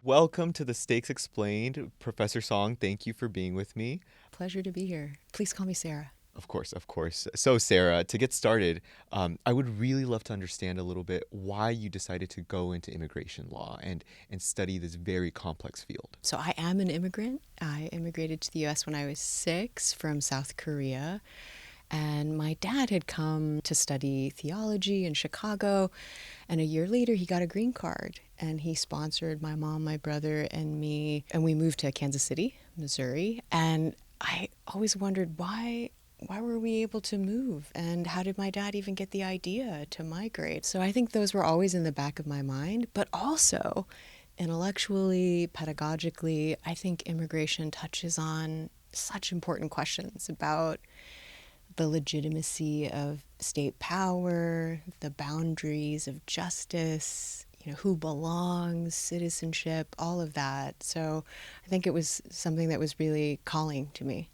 Welcome to the Stakes Explained. Professor Song, thank you for being with me. Pleasure to be here. Please call me Sarah. Of course, of course. So, Sarah, to get started, I would really love to understand a little bit why you decided to go into immigration law and study this very complex field. So, I am an immigrant. I immigrated to the US when I was 6 from South Korea. And my dad had come to study theology in Chicago. And a year later, he got a green card. And he sponsored my mom, my brother, and me. And we moved to Kansas City, Missouri. And I always wondered why were we able to move? And how did my dad even get the idea to migrate? So I think those were always in the back of my mind. But also, intellectually, pedagogically, I think immigration touches on such important questions about the legitimacy of state power, the boundaries of justice, who belongs, citizenship, all of that. So I think it was something that was really calling to me.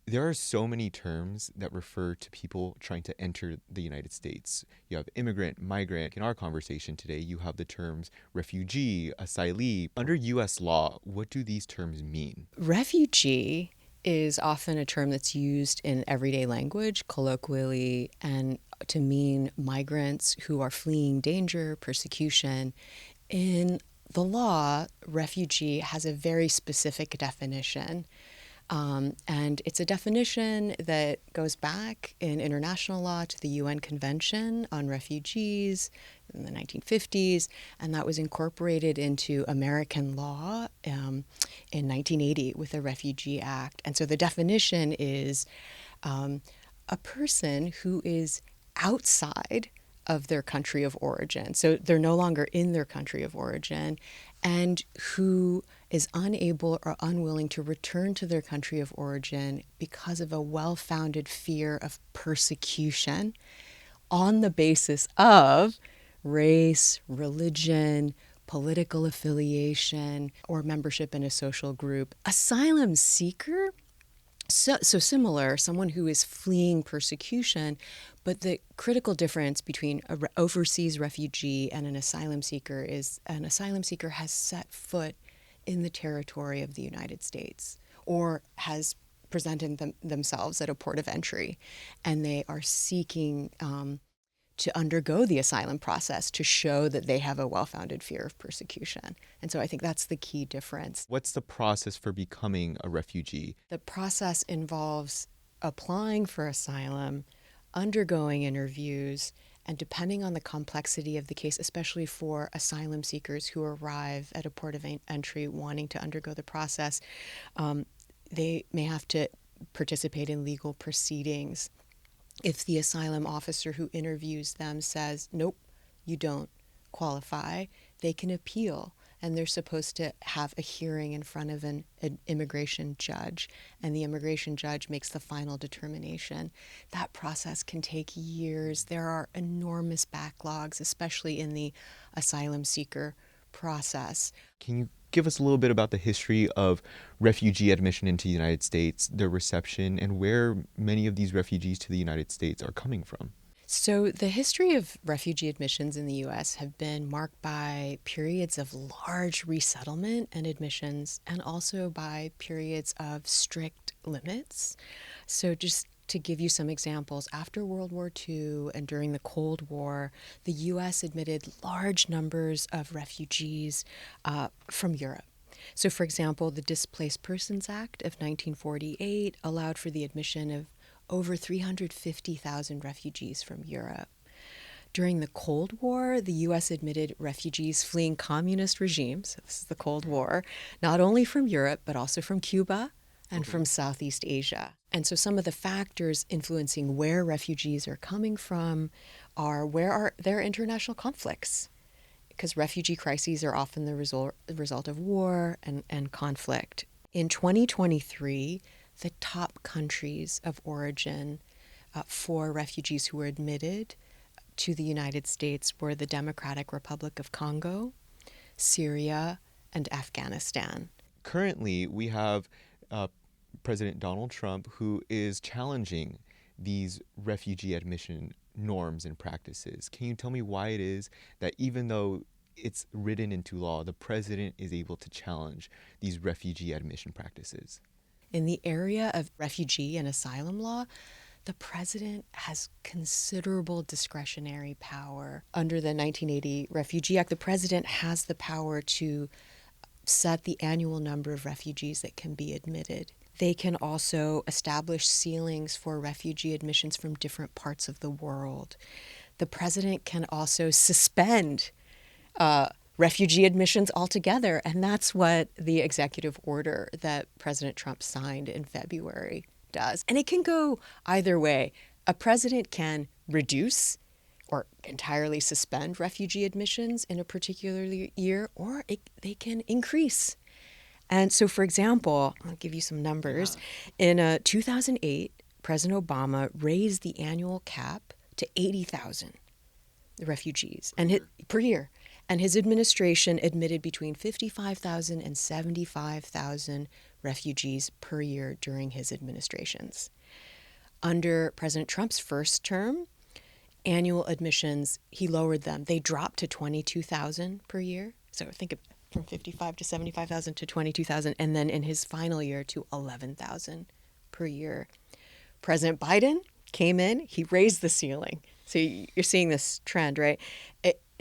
There are so many terms that refer to people trying to enter the United States. You have immigrant, migrant. In our conversation today, you have the terms refugee, asylee. Under U.S. law, what do these terms mean? Refugee is often a term that's used in everyday language, colloquially, and to mean migrants who are fleeing danger, persecution. In the law, refugee has a very specific definition. And it's a definition that goes back in international law to the UN Convention on Refugees in the 1950s, and that was incorporated into American law in 1980 with the Refugee Act. And so the definition is a person who is outside of their country of origin. So they're no longer in their country of origin, and who is unable or unwilling to return to their country of origin because of a well-founded fear of persecution on the basis of race, religion, political affiliation, or membership in a social group. Asylum seeker, so similar, someone who is fleeing persecution, but the critical difference between an overseas refugee and an asylum seeker is an asylum seeker has set foot in the territory of the United States or has presented themselves at a port of entry, and they are seeking to undergo the asylum process to show that they have a well-founded fear of persecution. And so I think that's the key difference. What's the process for becoming a refugee? The process involves applying for asylum, undergoing interviews, and depending on the complexity of the case, especially for asylum seekers who arrive at a port of entry wanting to undergo the process, they may have to participate in legal proceedings. If the asylum officer who interviews them says, nope, you don't qualify, they can appeal. And they're supposed to have a hearing in front of an immigration judge, and the immigration judge makes the final determination. That process can take years. There are enormous backlogs, especially in the asylum seeker process. Can you give us a little bit about the history of refugee admission into the United States, their reception, and where many of these refugees to the United States are coming from? So the history of refugee admissions in the U.S. have been marked by periods of large resettlement and admissions, and also by periods of strict limits. So just to give you some examples, after World War II and during the Cold War, the U.S. admitted large numbers of refugees from Europe. So, for example, the Displaced Persons Act of 1948 allowed for the admission of over 350,000 refugees from Europe. During the Cold War, the U.S. admitted refugees fleeing communist regimes, so this is the Cold War, not only from Europe, but also from Cuba and from Southeast Asia. And so some of the factors influencing where refugees are coming from are where are their international conflicts, because refugee crises are often the result of war and conflict. In 2023, the top countries of origin for refugees who were admitted to the United States were the Democratic Republic of Congo, Syria, and Afghanistan. Currently, we have President Donald Trump, who is challenging these refugee admission norms and practices. Can you tell me why it is that even though it's written into law, the president is able to challenge these refugee admission practices? In the area of refugee and asylum law, the president has considerable discretionary power. Under the 1980 Refugee Act, the president has the power to set the annual number of refugees that can be admitted. They can also establish ceilings for refugee admissions from different parts of the world. The president can also suspend refugee admissions altogether, and that's what the executive order that President Trump signed in February does. And it can go either way. A president can reduce or entirely suspend refugee admissions in a particular year, or they can increase. And so, for example, I'll give you some numbers. In 2008, President Obama raised the annual cap to 80,000 refugees per year. And his administration admitted between 55,000 and 75,000 refugees per year during his administrations. Under President Trump's first term, annual admissions, he lowered them. They dropped to 22,000 per year. So think of from 55 to 75,000 to 22,000, and then in his final year to 11,000 per year. President Biden came in, he raised the ceiling. So you're seeing this trend, right?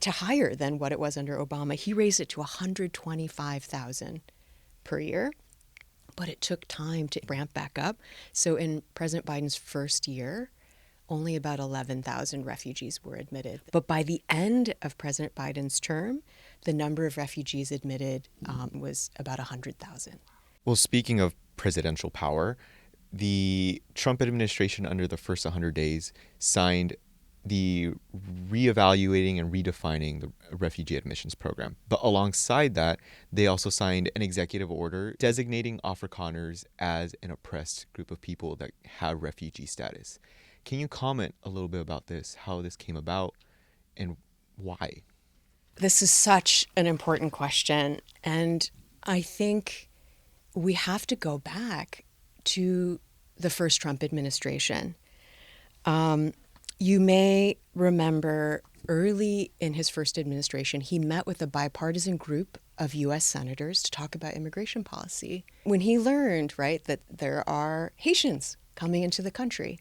To higher than what it was under Obama. He raised it to 125,000 per year, but it took time to ramp back up. So in President Biden's first year, only about 11,000 refugees were admitted. But by the end of President Biden's term, the number of refugees admitted was about 100,000. Well, speaking of presidential power, the Trump administration under the first 100 days signed the reevaluating and redefining the refugee admissions program. But alongside that, they also signed an executive order designating Afrikaners as an oppressed group of people that have refugee status. Can you comment a little bit about this, how this came about, and why? This is such an important question, and I think we have to go back to the first Trump administration. You may remember early in his first administration, he met with a bipartisan group of U.S. senators to talk about immigration policy. When he learned, right, that there are Haitians coming into the country,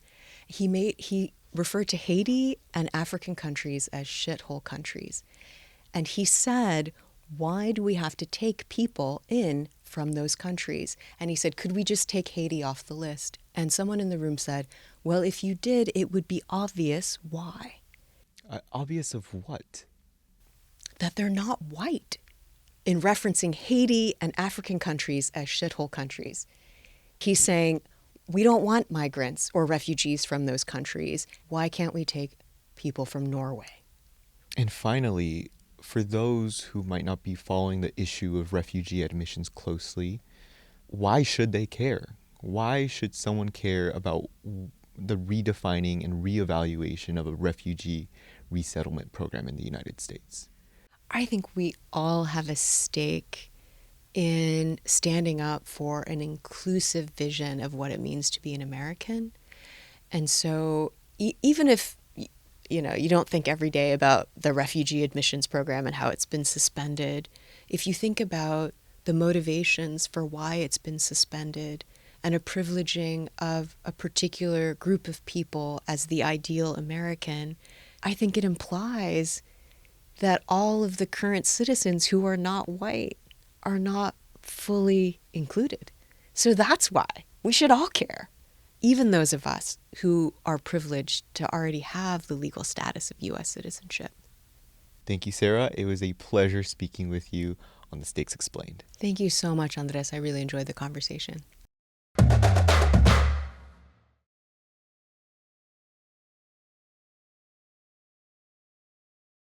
he referred to Haiti and African countries as shithole countries. And he said, why do we have to take people in from those countries? And he said, could we just take Haiti off the list? And someone in the room said, well, if you did, it would be obvious why. Obvious of what? That they're not white, in referencing Haiti and African countries as shithole countries. He's saying, we don't want migrants or refugees from those countries. Why can't we take people from Norway? And finally, for those who might not be following the issue of refugee admissions closely, why should they care? Why should someone care about the redefining and reevaluation of a refugee resettlement program in the United States? I think we all have a stake in standing up for an inclusive vision of what it means to be an American. And so even if you don't think every day about the refugee admissions program and how it's been suspended, if you think about the motivations for why it's been suspended and a privileging of a particular group of people as the ideal American, I think it implies that all of the current citizens who are not white are not fully included. So that's why we should all care, even those of us who are privileged to already have the legal status of U.S. citizenship. Thank you, Sarah. It was a pleasure speaking with you on The Stakes Explained. Thank you so much, Andres. I really enjoyed the conversation.